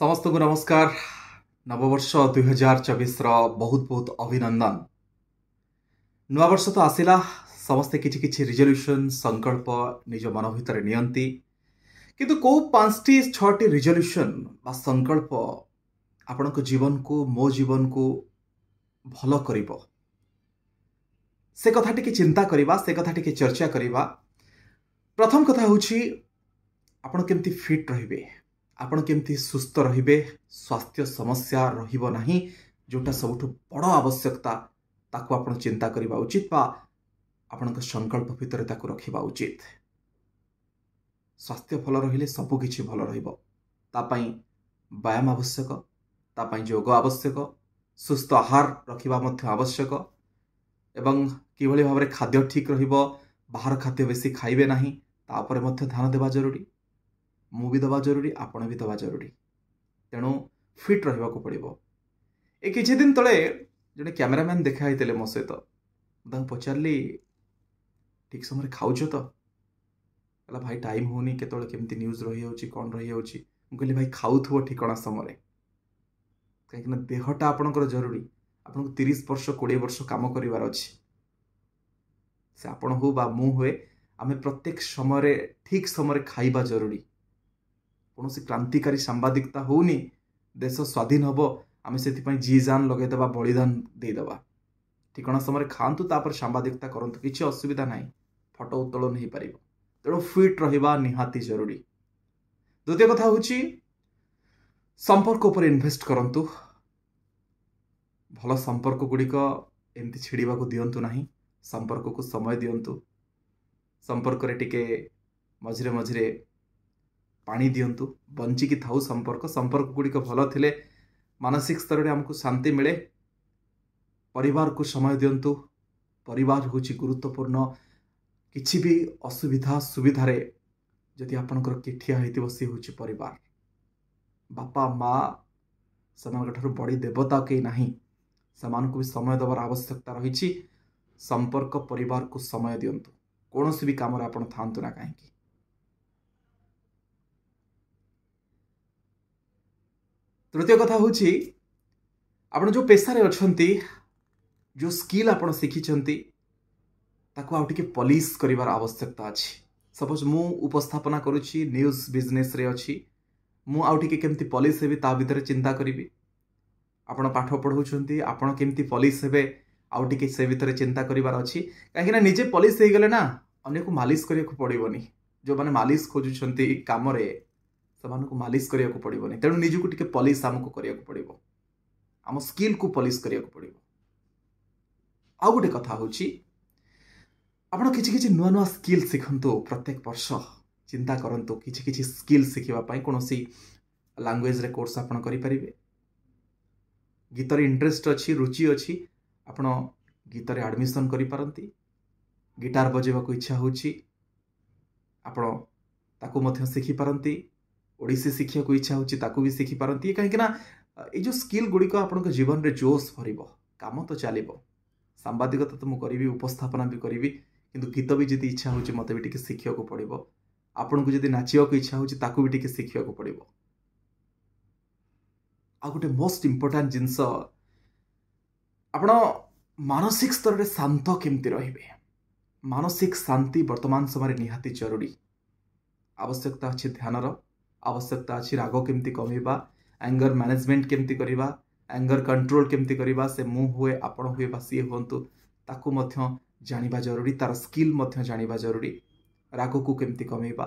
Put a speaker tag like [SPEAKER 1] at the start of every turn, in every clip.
[SPEAKER 1] समस्त को नमस्कार। नववर्ष 2024 बहुत बहुत अभिनंदन। नुआ वर्ष तो आसिला, समस्ते किछि किछि रिजोल्यूशन संकल्प निज मन भितर नियंती, किंतु को 5टी 6टी रिजोल्यूशन बा संकल्प आपनक जीवन को मो जीवन को भलो करिवो से कथा टिके चिंता करिबा, से कथा टिके चर्चा करिबा। प्रथम कथा होछि आपण केमती फिट रहिबे, आपण केमती सुस्थ रहिबे, स्वास्थ्य समस्या रहिबो नाही, जोटा सबुठु बड़ आवश्यकता ताकू आपण चिंता करिबा उचित बा आपणक संकल्प भितर ताकू रखिबा उचित। स्वास्थ्य भल रहिले सबु किछि भल रहिबो। ता पई व्यायाम आवश्यक, ता पई योग आवश्यक, सुस्थ आहार रखिबा मध्य आवश्यक एवं किभଳି भाबरे खाद्य ठीक रहिबो, बाहर खाद्य बेसी खाइबे नाही ता उपरे मध्य ध्यान देबा जरूरी। मु भी दबा जरूरी, आपण भी दबा जरूरी। तेणु फिट रहिबा को पड़िबो। ए किछि दिन तळे जने कैमरामैन देखा आइतले मो सहित, तां पचारली ठीक समय खाउछ तो कहला भाई टाइम होनी, केतळे केमती न्यूज रही होची, कोन रही होची। मु कहली भाई खाउथबो ठिकणा समय, काहे कि देहटा आपणकर जरूरी। आपनको 30 वर्ष 20 वर्ष काम करिवार अछि, से आपण हो बा मु होए, आमे प्रत्येक समय ठीक समय खाइबा जरूरी। कौन क्रांतिकारी सांबादिकता होनी, देश स्वाधीन हम आम से जी जान लगेदेवा, बलिदान देदेवा। ठिकणा समय खातु, तापर सांबादिकता करंतु, किसी असुविधा ना, फटो उत्तोलन हो पार। तेणु फिट रहिबा निहाती जरूरी। द्वितीय कथा हूँ संपर्क उपर इन्वेस्ट करंतु। भल संपर्क गुड़िक एमती छिड़वा को दिंतु ना, संपर्क को समय दिंतु। संपर्क रे टिके मझिरे मझिरे पानी दिंतु, बंचिकी थाउ संपर्क। संपर्क गुड़िक भल थिले मानसिक स्तर में आमको शांति मिले। परिवार को समय दिंतु। परिवार हूँ गुरुत्वपूर्ण। किछि भी असुविधा सुविधा जदि आपनकर किठिया होइतिबो से हूँ परिवार। बापा माँ समान ठारू बड़ी देवता कई नहीं, समान को भी समय देवार आवश्यकता रही। संपर्क परिवार को समय दिंतु, कौन भी काम आप थांतु ना कहीं। तृतीय कथा हूँ आप जो पेशारे अच्छी, जो स्किल आप शिखिंट ताको आउ टिके पॉलिश करिवार आवश्यकता अच्छी। सपोज मु उपस्थापना करुच्ची, न्यूज बिजनेस रे अच्छी, मु आउ टिके केमती पॉलिश हेबी ता भितर चिंता करिवि। आपण पाठ पढ़ाउछंती, आपण केमती पॉलिश हेबे आउ टिके से भितर चिंता करिवार अच्छी। काहे ना निजे पॉलिश हे गले ना अन्य को मालिश करिया को पड़िबोनी। जो माने मालिश खोजुछंती काम रे को मालिश करिया को पड़िबोनी। तेणु निज को टिके पॉलिश हमको करिया को पड़िबो, आम स्किल को पॉलिश करिया को पड़िबो। आउ गोटे कथा होची आपण किछि किछि नुआ नुआ स्किल शिखंतु। प्रत्येक वर्ष चिंता करंतु किछि किछि स्किल शिखिबा पई कोनोसी लैंग्वेज रे कोर्स आपण करि परिबे। गीत रे इंटरेस्ट अछि, रुचि अछि, आपण गीत रे एडमिशन करि पारंती। गिटार बजेबा को इच्छा होची, आपण ताकू मध्य शिखि पारंती। ओडिसी शिक्षा को इच्छा होची, ताकू भी शिखि पारंती। काहे ना ए जो स्किल गुडी को आपण जीवन रे जोश भरिबो, काम तो चलिबो। सांबादिकता तो मु करिवि, उपस्थापना भी करिवि, किंतु गीत भी जदि इच्छा होची मते भी टिके शिखिया को पड़िबो। आपण को जदि नाचिया को इच्छा होची ताकू भी टिके शिखिया को पड़िबो। आ गोटे मोस्ट इंपोर्टेंट जिंस, आपण मानसिक स्तर रे शांत केमती रहिबे। मानसिक शांति वर्तमान समय निहाती जरूरी। आवश्यकता अच्छी ध्यान रो, आवश्यकता अच्छी राग केमती कमेबा, एंगर मैनेजमेंट केमती करिबा, एंगर कंट्रोल केमती करिबा। से मु हुए, आपण हुए बा सी होंतु, ताकू मध्य जानिबा जरूरी। तार स्किल मध्य जानिबा जरूरी। राग को केमती कमेबा,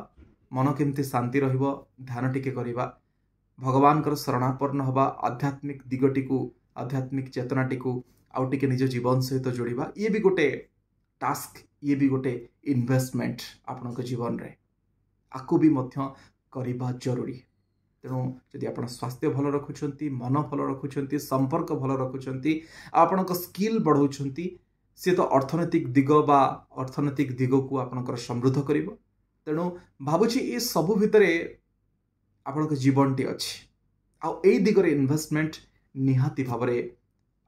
[SPEAKER 1] मन केमती शांति रहिबो, ध्यान टिके करिबा, भगवान कर शरणापन्न हवा, आध्यात्मिक दिगटी को, आध्यात्मिक चेतनाटी को आउ टिके निज जीवन सहित जोड़िबा। ये भी गोटे टास्क, ये भी गोटे इन्वेस्टमेंट आपनक जीवन रे। आकु भी मध्य करिबा जरूरी। तेणु जदि आप स्वास्थ्य भल रखुंट, मन भल रखुंट, संपर्क भल रखुंट, आपणक स्किल बढ़ाऊँच, सी तो अर्थनैतिक दिग बा अर्थनैतिक दिग को आपणकर समृद्ध करिबो। तेणु भावुची ये सबु भितरे आपणक जीवन टी अच्छी। आउ एई दिगरे इन्वेस्टमेंट निहाती भावरे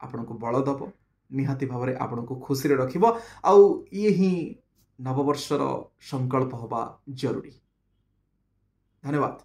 [SPEAKER 1] आपणको बल दब, निहाती भावरे आपणको खुशी रे रखिबो। आउ ये ही नववर्षर संकल्प हवा जरूरी। धन्यवाद।